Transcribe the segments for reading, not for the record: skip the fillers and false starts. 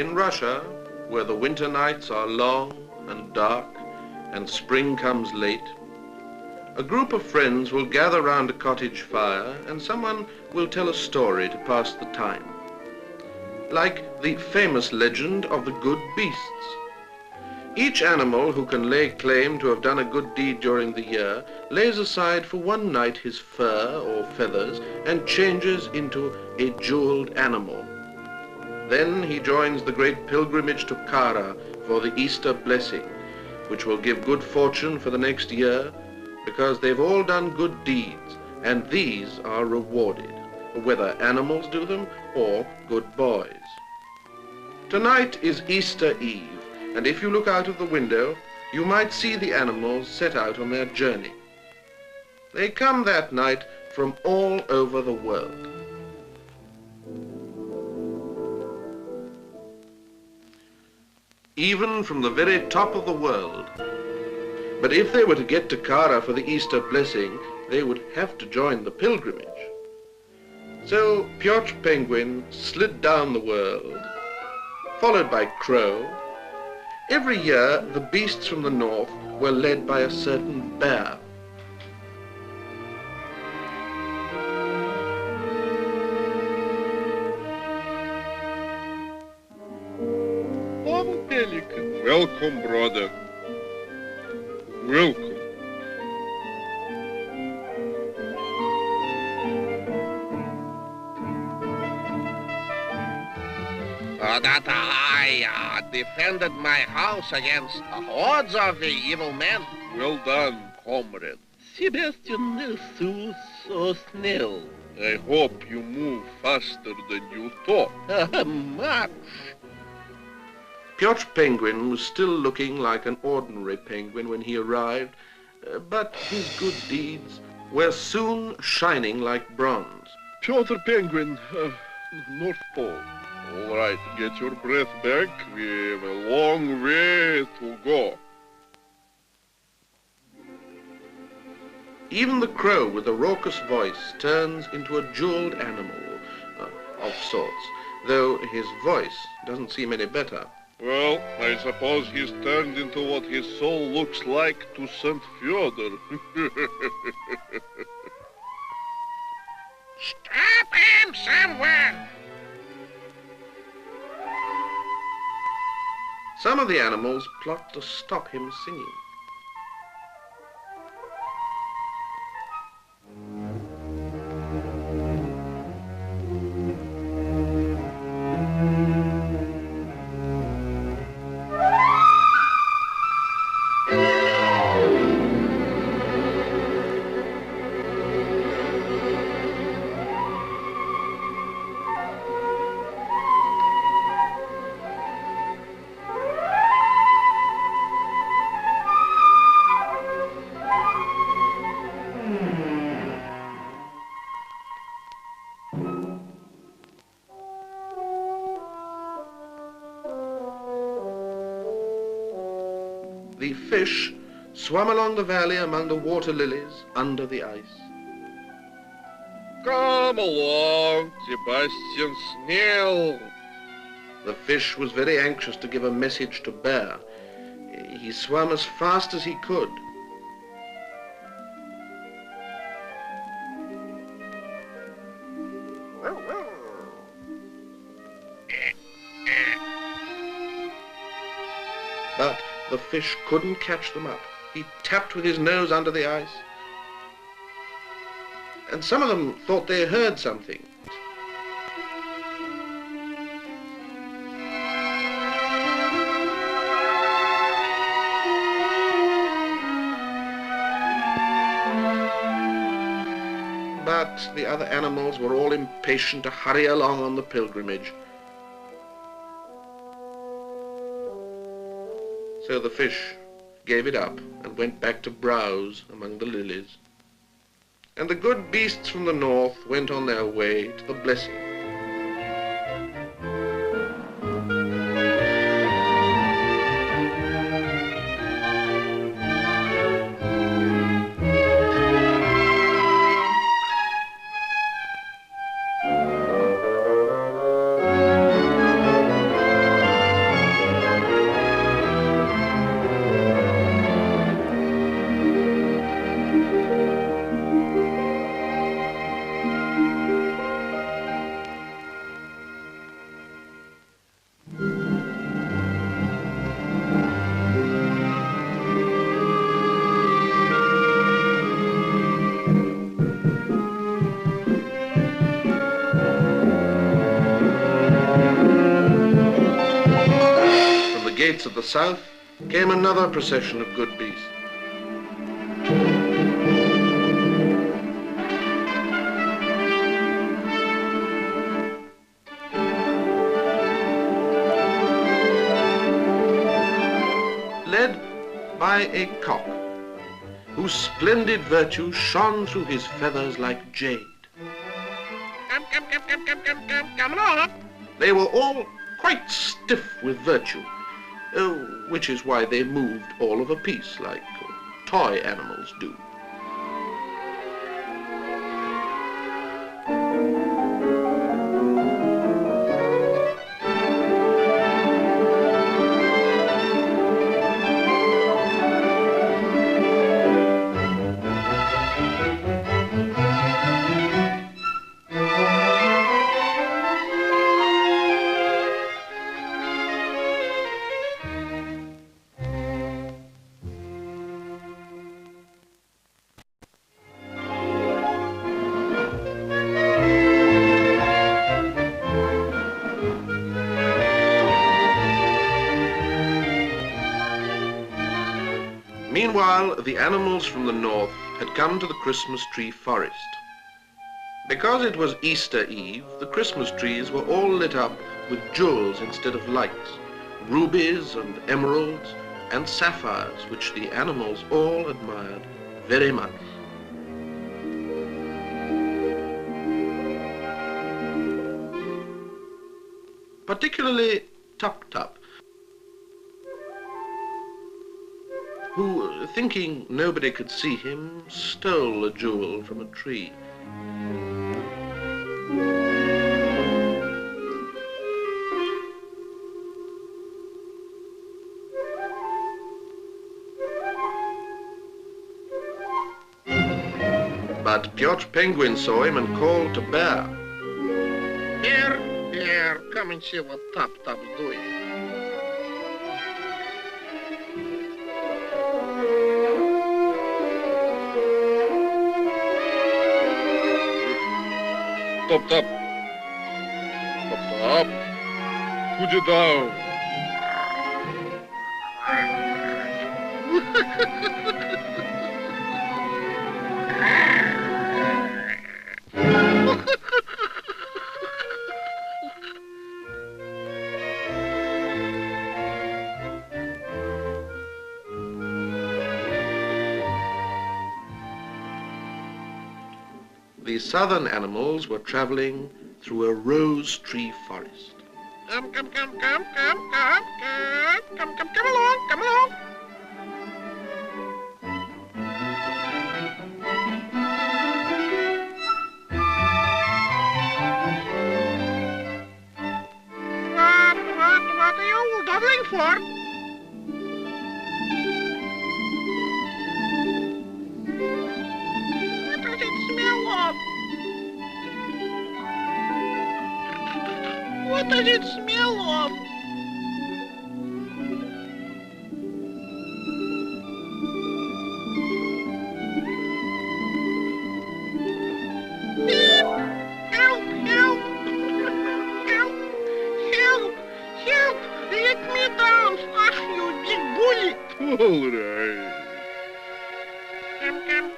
In Russia, where the winter nights are long and dark and spring comes late, a group of friends will gather round a cottage fire and someone will tell a story to pass the time. Like the famous legend of the good beasts. Each animal who can lay claim to have done a good deed during the year lays aside for one night his fur or feathers and changes into a jeweled animal. Then he joins the great pilgrimage to Cara for the Easter blessing, which will give good fortune for the next year, because they've all done good deeds, and these are rewarded, whether animals do them or good boys. Tonight is Easter Eve, and if you look out of the window, you might see the animals set out on their journey. They come that night from all over the world. Even from the very top of the world. But if they were to get to Cara for the Easter blessing, they would have to join the pilgrimage. So Piotr Penguin slid down the world, followed by Crow. Every year, the beasts from the north were led by a certain bear. Oh, Pelican. Welcome, brother. Welcome. That I defended my house against hordes of evil men. Well done, comrade. Sebastian so snail. I hope you move faster than you talk. Much. Piotr Penguin was still looking like an ordinary penguin when he arrived, but his good deeds were soon shining like bronze. Piotr Penguin, North Pole. All right, get your breath back. We have a long way to go. Even the crow with a raucous voice turns into a jeweled animal of sorts, though his voice doesn't seem any better. Well, I suppose he's turned into what his soul looks like to St. Fyodor. Stop him, someone! Some of the animals plot to stop him singing. The fish swam along the valley among the water lilies under the ice. Come along, Sebastian Snail. The fish was very anxious to give a message to Bear. He swam as fast as he could. But the fish couldn't catch them up. He tapped with his nose under the ice. And some of them thought they heard something. But the other animals were all impatient to hurry along on the pilgrimage. So the fish gave it up and went back to browse among the lilies. And the good beasts from the north went on their way to the blessing. gates of the south came another procession of good beasts. Led by a cock, whose splendid virtue shone through his feathers like jade. Come along. They were all quite stiff with virtue, which is why they moved all of a piece like toy animals do. Meanwhile, the animals from the north had come to the Christmas tree forest. Because it was Easter Eve, the Christmas trees were all lit up with jewels instead of lights, rubies and emeralds and sapphires, which the animals all admired very much. Particularly Tup-Tup, who, thinking nobody could see him, stole a jewel from a tree. But Piotr Penguin saw him and called to Bear. Bear, come and see what Tup-Tup's doing. Tup-Tup. Tup-Tup. Put it down. The southern animals were traveling through a rose tree forest. Come along. What are you doubling for? What does it smell of? What does it smell of? Help! Let me down! Ah, you big bully! All right. Come.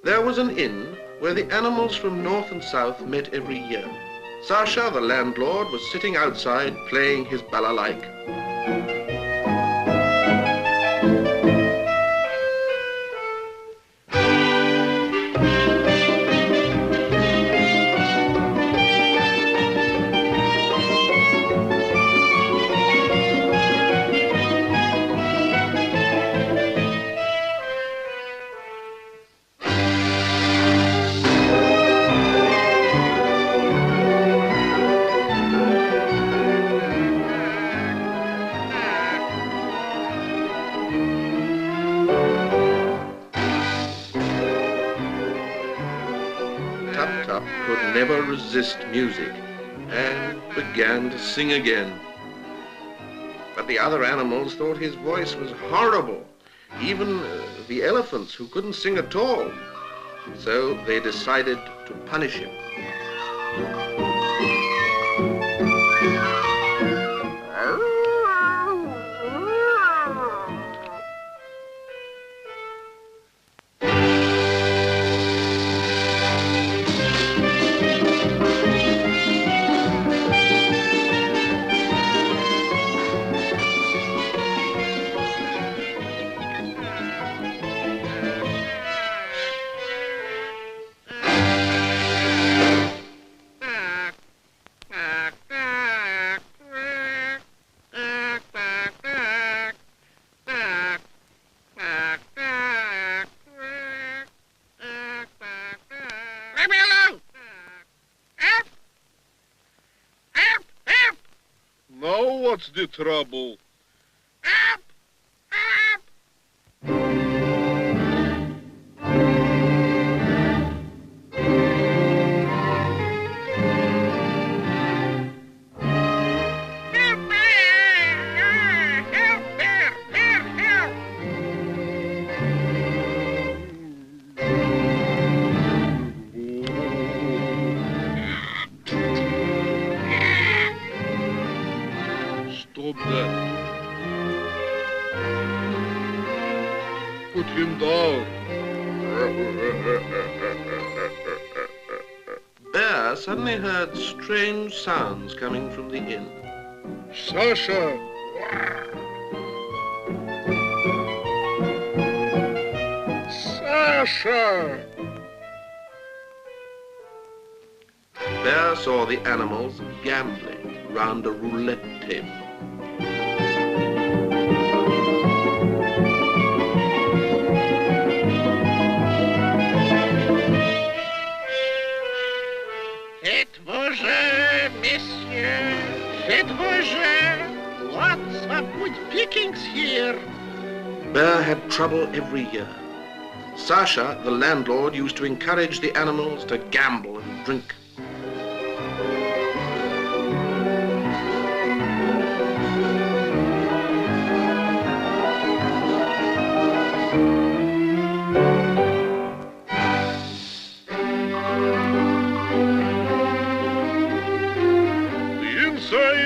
There was an inn where the animals from north and south met every year. Sasha, the landlord, was sitting outside playing his balalaika. never resist music and began to sing again. But the other animals thought his voice was horrible, even the elephants, who couldn't sing at all. So they decided to punish him. What's the trouble? Stop that. Put him down. Bear suddenly heard strange sounds coming from the inn. Sasha! Sasha! Bear saw the animals gambling round a roulette table. Lots of good pickings here. Bear had trouble every year. Sasha, the landlord, used to encourage the animals to gamble and drink.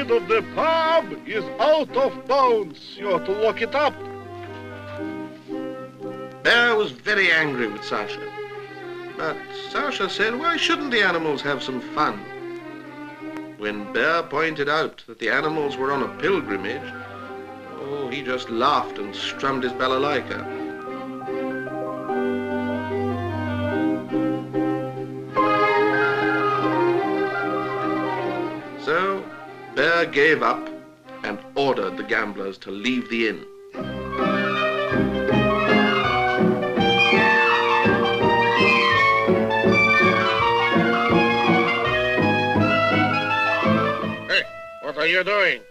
Of the pub is out of bounds. You have to lock it up. Bear was very angry with Sasha. But Sasha said, why shouldn't the animals have some fun? When Bear pointed out that the animals were on a pilgrimage, oh, he just laughed and strummed his balalaika. So Bear gave up and ordered the gamblers to leave the inn. Hey, what are you doing?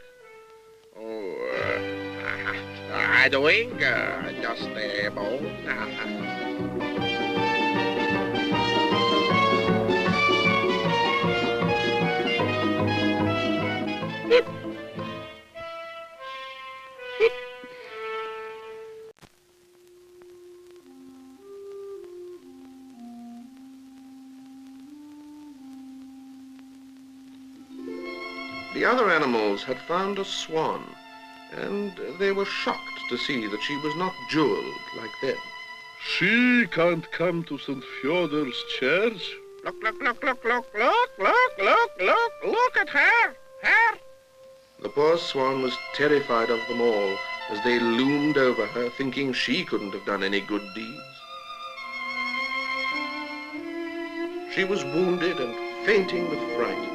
Oh, I'm doing just a bone. The other animals had found a swan, and they were shocked to see that she was not jeweled like them. She can't come to St. Fyodor's church. Look at her. The poor swan was terrified of them all as they loomed over her, thinking she couldn't have done any good deeds. She was wounded and fainting with fright.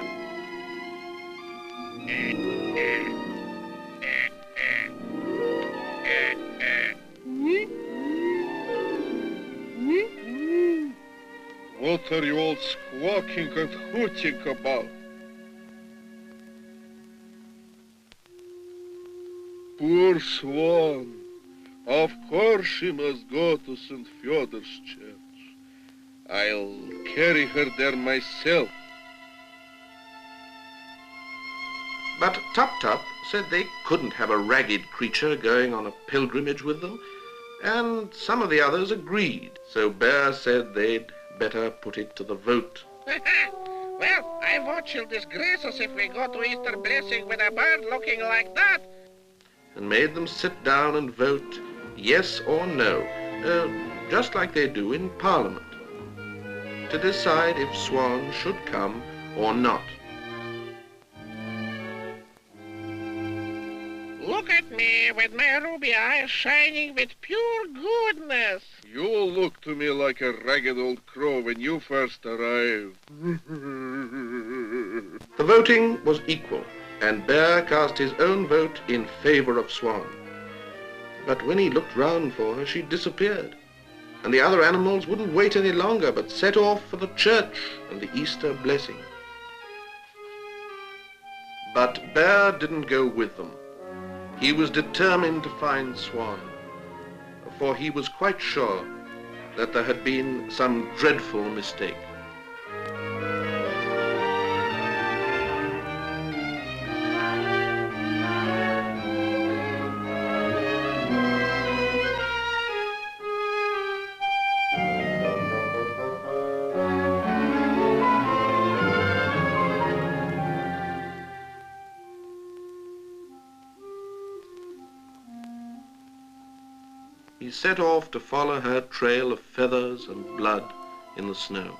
What are you all squawking and hooting about? Poor swan. Of course she must go to St. Fyodor's church. I'll carry her there myself. But Tup-Tup said they couldn't have a ragged creature going on a pilgrimage with them, and some of the others agreed. So Bear said they'd better put it to the vote. Well, I vote she'll disgrace us if we go to Easter blessing with a bird looking like that. And made them sit down and vote yes or no, just like they do in Parliament, to decide if Swan should come or not. Look at me with my ruby eyes shining with pure goodness. You looked to me like a ragged old crow when you first arrived. The voting was equal, and Bear cast his own vote in favor of Swan. But when he looked round for her, she disappeared, and the other animals wouldn't wait any longer, but set off for the church and the Easter blessing. But Bear didn't go with them. He was determined to find Swan, for he was quite sure that there had been some dreadful mistake. He set off to follow her trail of feathers and blood in the snow.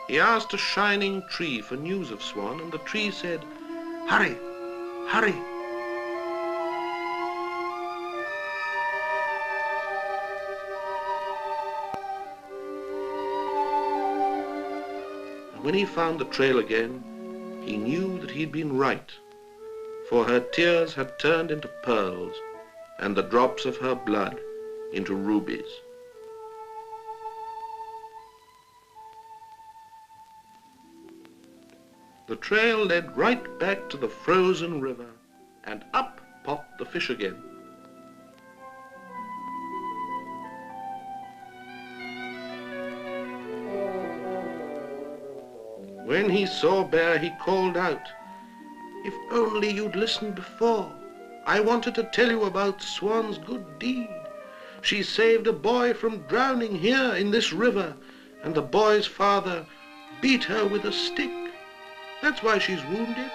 He asked a shining tree for news of Swan, and the tree said, "Hurry, hurry." When he found the trail again, he knew that he'd been right, for her tears had turned into pearls and the drops of her blood into rubies. The trail led right back to the frozen river, and up popped the fish again. When he saw Bear, he called out, "If only you'd listened before. I wanted to tell you about Swan's good deed. She saved a boy from drowning here in this river, and the boy's father beat her with a stick. That's why she's wounded."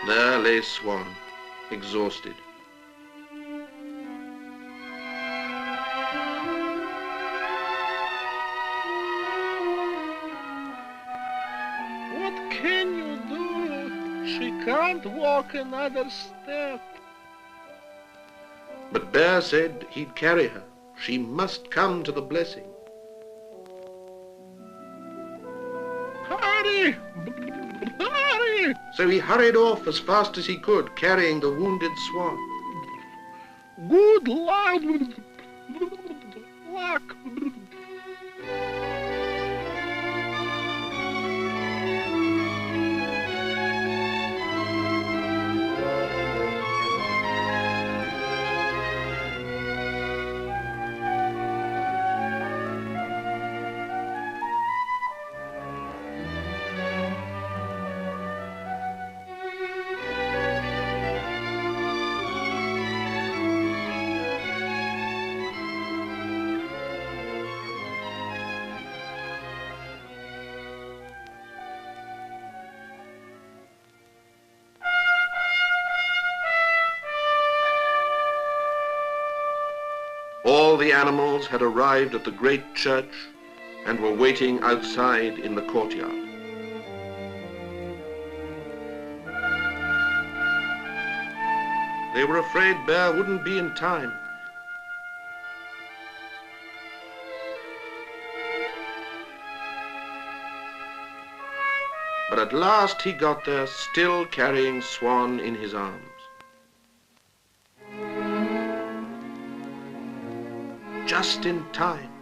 There lay Swan, exhausted. What can you do? She can't walk another step. But Bear said he'd carry her. She must come to the blessing. Hurry! Hurry! So he hurried off as fast as he could, carrying the wounded Swan. Good luck! All the animals had arrived at the great church and were waiting outside in the courtyard. They were afraid Bear wouldn't be in time. But at last he got there, still carrying Swan in his arms. Just in time,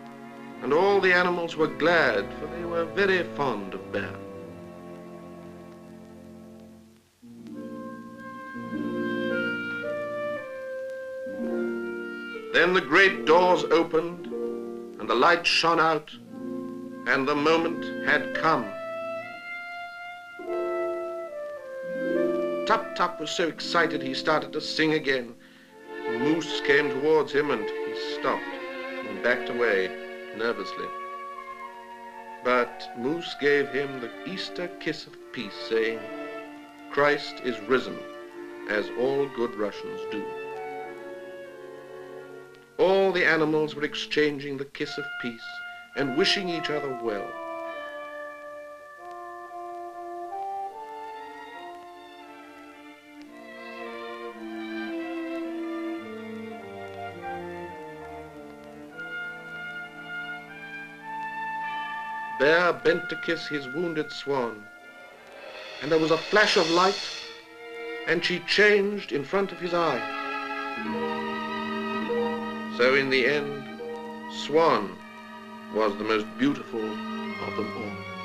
and all the animals were glad, for they were very fond of Bear. Then the great doors opened, and the light shone out, and the moment had come. Tup-Tup was so excited he started to sing again. Moose came towards him and he stopped and backed away nervously. But Moose gave him the Easter kiss of peace, saying, "Christ is risen, as all good Russians do." All the animals were exchanging the kiss of peace and wishing each other well. Bear bent to kiss his wounded swan, and there was a flash of light, and she changed in front of his eye. So in the end, Swan was the most beautiful of them all.